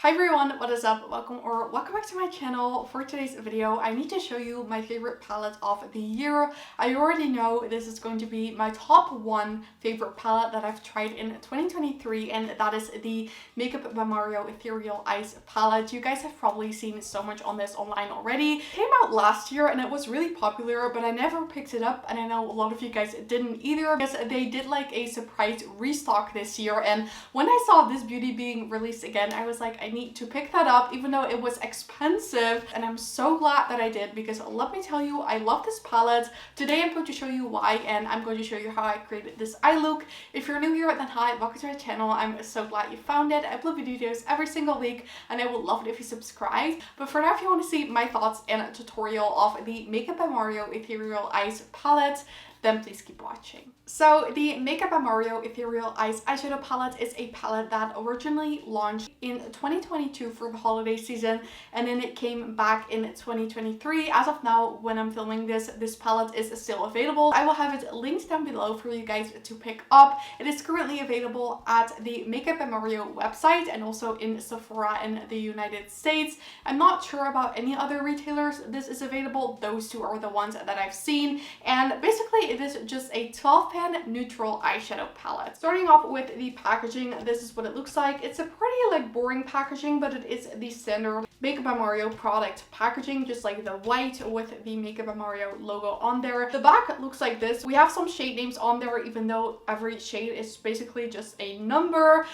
Hi everyone, what is up? Welcome back to my channel. For today's video, I need to show you my favorite palette of the year. I already know this is going to be my top one favorite palette that I've tried in 2023, and that is the Makeup by Mario Ethereal Eyes palette. You guys have probably seen so much on this online already. It came out last year and it was really popular, but I never picked it up, and I know a lot of you guys didn't either because they did like a surprise restock this year. And when I saw this beauty being released again, I was like, I need to pick that up, even though it was expensive, and I'm so glad that I did, because let me tell you, I love this palette. Today I'm going to show you why, and I'm going to show you how I created this eye look. If you're new here, then hi, welcome to my channel. I'm so glad you found it. I upload videos every single week, and I would love it if you subscribe. But for now, if you want to see my thoughts and a tutorial of the Makeup by Mario Ethereal Eyes palette, then please keep watching. So the Makeup by Mario Ethereal Eyes eyeshadow palette is a palette that originally launched in 2022 for the holiday season, and then it came back in 2023. As of now, when I'm filming this palette is still available. I will have it linked down below for you guys to pick up. It is currently available at the Makeup by Mario website and also in Sephora in the United States. I'm not sure about any other retailers this is available. Those two are the ones that I've seen, and basically it is just a 12 pan neutral eyeshadow palette. Starting off with the packaging, this is what it looks like. It's a pretty like boring packaging, but it is the standard Makeup by Mario product packaging, just like the white with the Makeup by Mario logo on there. The back looks like this. We have some shade names on there, even though every shade is basically just a number.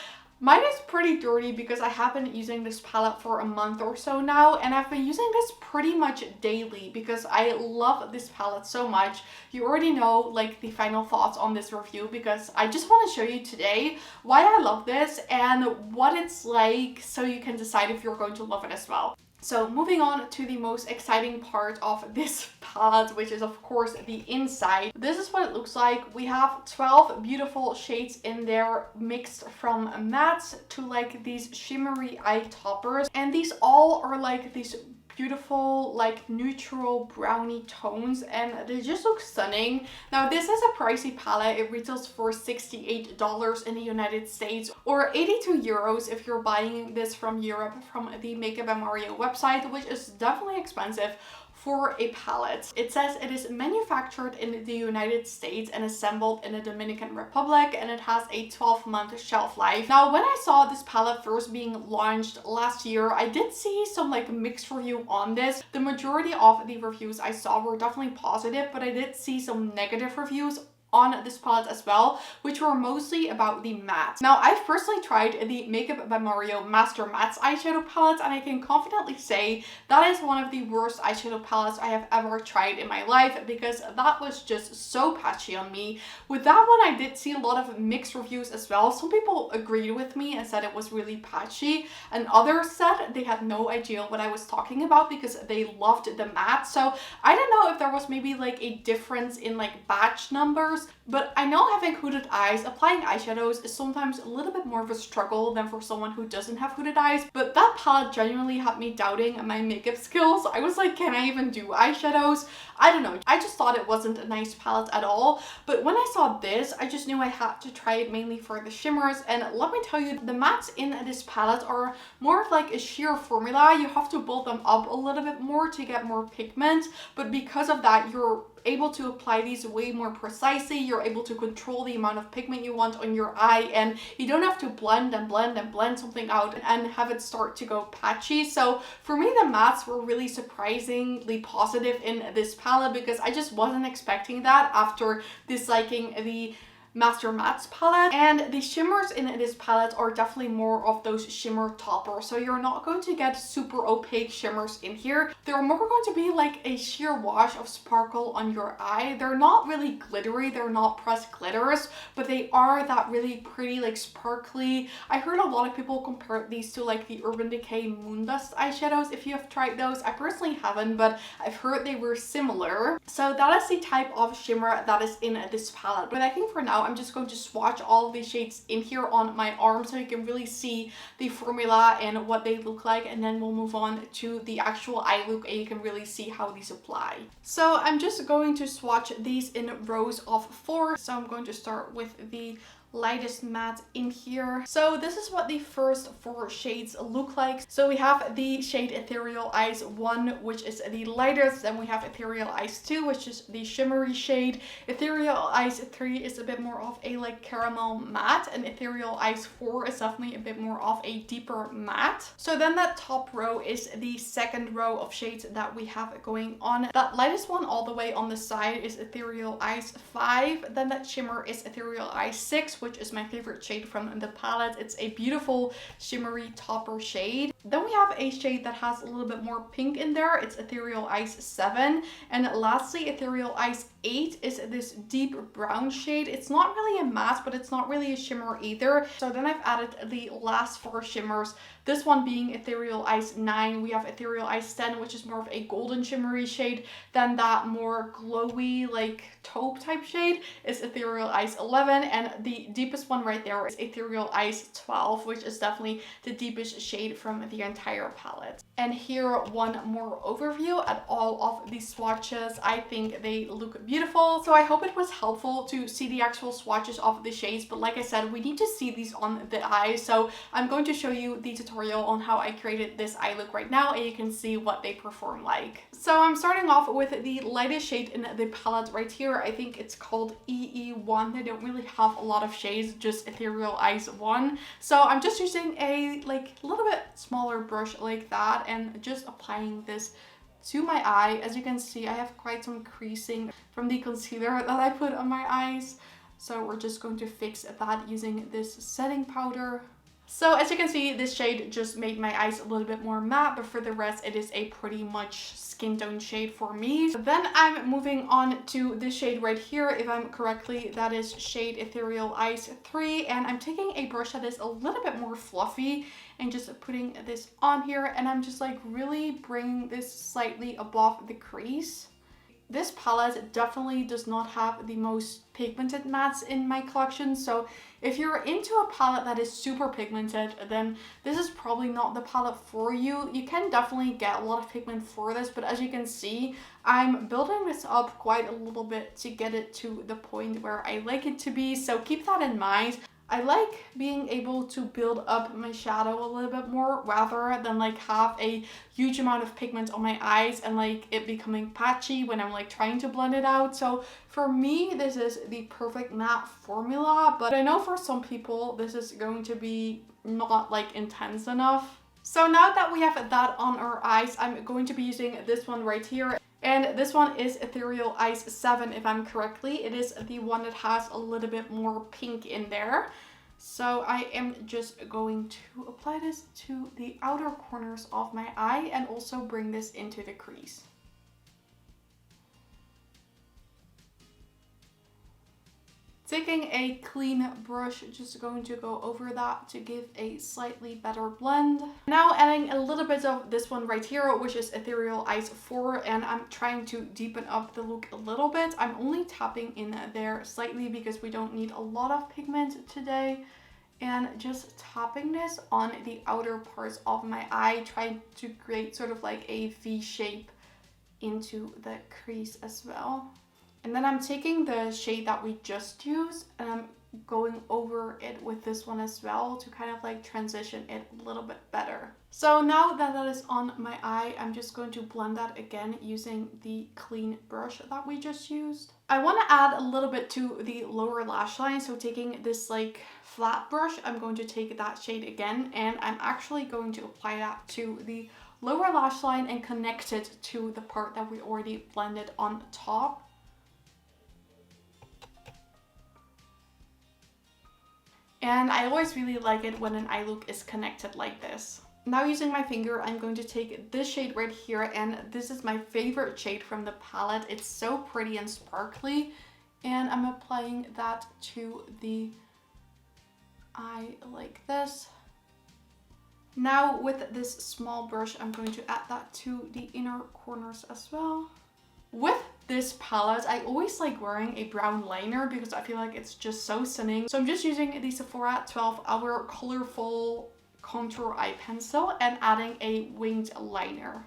Mine is pretty dirty because I have been using this palette for a month or so now, and I've been using this pretty much daily because I love this palette so much. You already know like the final thoughts on this review, because I just want to show you today why I love this and what it's like, so you can decide if you're going to love it as well. So moving on to the most exciting part of this palette, which is of course the inside. This is what it looks like. We have 12 beautiful shades in there, mixed from mattes to like these shimmery eye toppers. And these all are like these beautiful like neutral brownie tones, and they just look stunning. Now this is a pricey palette. It retails for $68 in the United States, or 82 euros if you're buying this from Europe from the Makeup by Mario website, which is definitely expensive for a palette. It says it is manufactured in the United States and assembled in the Dominican Republic, and it has a 12-month shelf life. Now, when I saw this palette first being launched last year, I did see some like mixed review on this. The majority of the reviews I saw were definitely positive, but I did see some negative reviews on this palette as well, which were mostly about the matte. Now, I've personally tried the Makeup by Mario Master Mattes eyeshadow palette, and I can confidently say that is one of the worst eyeshadow palettes I have ever tried in my life, because that was just so patchy on me. With that one, I did see a lot of mixed reviews as well. Some people agreed with me and said it was really patchy, and others said they had no idea what I was talking about because they loved the matte. So I don't know if there was maybe like a difference in like batch numbers, but I know having hooded eyes, applying eyeshadows is sometimes a little bit more of a struggle than for someone who doesn't have hooded eyes. But that palette genuinely had me doubting my makeup skills. I was like, can I even do eyeshadows? I don't know. I just thought it wasn't a nice palette at all. But when I saw this, I just knew I had to try it mainly for the shimmers. And let me tell you, the mattes in this palette are more of like a sheer formula. You have to build them up a little bit more to get more pigment. But because of that, you're able to apply these way more precisely. You're able to control the amount of pigment you want on your eye, and you don't have to blend and blend and blend something out and have it start to go patchy. So for me, the mattes were really surprisingly positive in this palette, because I just wasn't expecting that after disliking the Master Mattes palette. And the shimmers in this palette are definitely more of those shimmer toppers, so you're not going to get super opaque shimmers in here. They're more going to be like a sheer wash of sparkle on your eye. They're not really glittery, they're not pressed glitters, but they are that really pretty like sparkly. I heard a lot of people compare these to like the Urban Decay Moondust eyeshadows. If you have tried those, I personally haven't, but I've heard they were similar. So that is the type of shimmer that is in this palette. But I think for now I'm just going to swatch all of these shades in here on my arm so you can really see the formula and what they look like, and then we'll move on to the actual eye look and you can really see how these apply. So I'm just going to swatch these in rows of 4. So I'm going to start with the lightest matte in here. So this is what the first 4 shades look like. So we have the shade Ethereal Ice 1, which is the lightest. Then we have Ethereal Ice 2, which is the shimmery shade. Ethereal Ice 3 is a bit more of a like caramel matte, and Ethereal Ice 4 is definitely a bit more of a deeper matte. So then that top row is the second row of shades that we have going on. That lightest one all the way on the side is Ethereal Ice 5. Then that shimmer is Ethereal Ice 6, which is my favorite shade from the palette. It's a beautiful shimmery topper shade. Then we have a shade that has a little bit more pink in there. It's Ethereal Ice 7. And lastly, Ethereal Ice 8 is this deep brown shade. It's not really a matte, but it's not really a shimmer either. So then I've added the last 4 shimmers. This one being Ethereal Ice 9. We have Ethereal Ice 10, which is more of a golden shimmery shade. Then that more glowy, like taupe type shade is Ethereal Ice 11. And the deepest one right there is Ethereal Ice 12, which is definitely the deepest shade from the entire palette. And here, one more overview at all of these swatches. I think they look beautiful. So I hope it was helpful to see the actual swatches of the shades. But like I said, we need to see these on the eye. So I'm going to show you the tutorial on how I created this eye look right now, and you can see what they perform like. So I'm starting off with the lightest shade in the palette right here. I think it's called EE1. They don't really have a lot of shades, just Ethereal Ice 1. So I'm just using a little bit smaller brush like that and just applying this to my eye. As you can see, I have quite some creasing from the concealer that I put on my eyes. So we're just going to fix that using this setting powder. So as you can see, this shade just made my eyes a little bit more matte, but for the rest, it is a pretty much skin tone shade for me. Then I'm moving on to this shade right here. If I'm correctly, that is shade Ethereal Ice 3. And I'm taking a brush that is a little bit more fluffy and just putting this on here. And I'm just like really bringing this slightly above the crease. This palette definitely does not have the most pigmented mattes in my collection. So if you're into a palette that is super pigmented, then this is probably not the palette for you. You can definitely get a lot of pigment for this, but as you can see, I'm building this up quite a little bit to get it to the point where I like it to be. So keep that in mind. I like being able to build up my shadow a little bit more rather than like have a huge amount of pigment on my eyes and like it becoming patchy when I'm like trying to blend it out. So for me, this is the perfect matte formula, but I know for some people this is going to be not like intense enough. So now that we have that on our eyes, I'm going to be using this one right here. And this one is Ethereal Ice 7, if I'm correctly. It is the one that has a little bit more pink in there. So I am just going to apply this to the outer corners of my eye and also bring this into the crease. Taking a clean brush, just going to go over that to give a slightly better blend. Now adding a little bit of this one right here, which is Ethereal Ice 4, and I'm trying to deepen up the look a little bit. I'm only tapping in there slightly because we don't need a lot of pigment today. And just tapping this on the outer parts of my eye, trying to create sort of like a V shape into the crease as well. And then I'm taking the shade that we just used and I'm going over it with this one as well to kind of like transition it a little bit better. So now that that is on my eye, I'm just going to blend that again using the clean brush that we just used. I want to add a little bit to the lower lash line. So taking this like flat brush, I'm going to take that shade again and I'm actually going to apply that to the lower lash line and connect it to the part that we already blended on top. And I always really like it when an eye look is connected like this. Now using my finger, I'm going to take this shade right here, and this is my favorite shade from the palette. It's so pretty and sparkly, and I'm applying that to the eye like this. Now with this small brush, I'm going to add that to the inner corners as well. With this palette, I always like wearing a brown liner because I feel like it's just so stunning. So I'm just using the Sephora 12 Hour Colorful Contour Eye Pencil and adding a winged liner.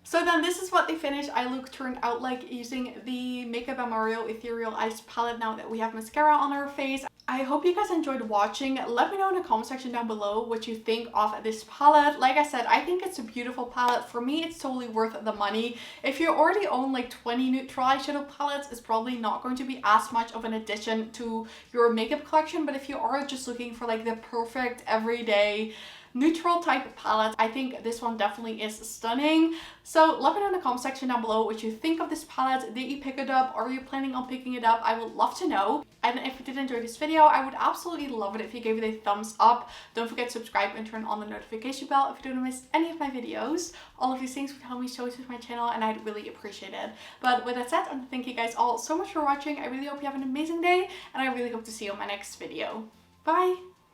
So then this is what the finished eye look turned out like using the Makeup by Mario Ethereal Eyes palette now that we have mascara on our face. I hope you guys enjoyed watching. Let me know in the comment section down below what you think of this palette. Like I said, I think it's a beautiful palette. For me, it's totally worth the money. If you already own like 20 neutral eyeshadow palettes, it's probably not going to be as much of an addition to your makeup collection. But if you are just looking for like the perfect everyday neutral type palette, I think this one definitely is stunning. So let me know in the comment section down below what you think of this palette. Did you pick it up? Are you planning on picking it up? I would love to know. And if you did enjoy this video, I would absolutely love it if you gave it a thumbs up. Don't forget to subscribe and turn on the notification bell if you don't miss any of my videos. All of these things would help me so much with my channel and I'd really appreciate it. But with that said, I want to thank you guys all so much for watching. I really hope you have an amazing day and I really hope to see you in my next video. Bye!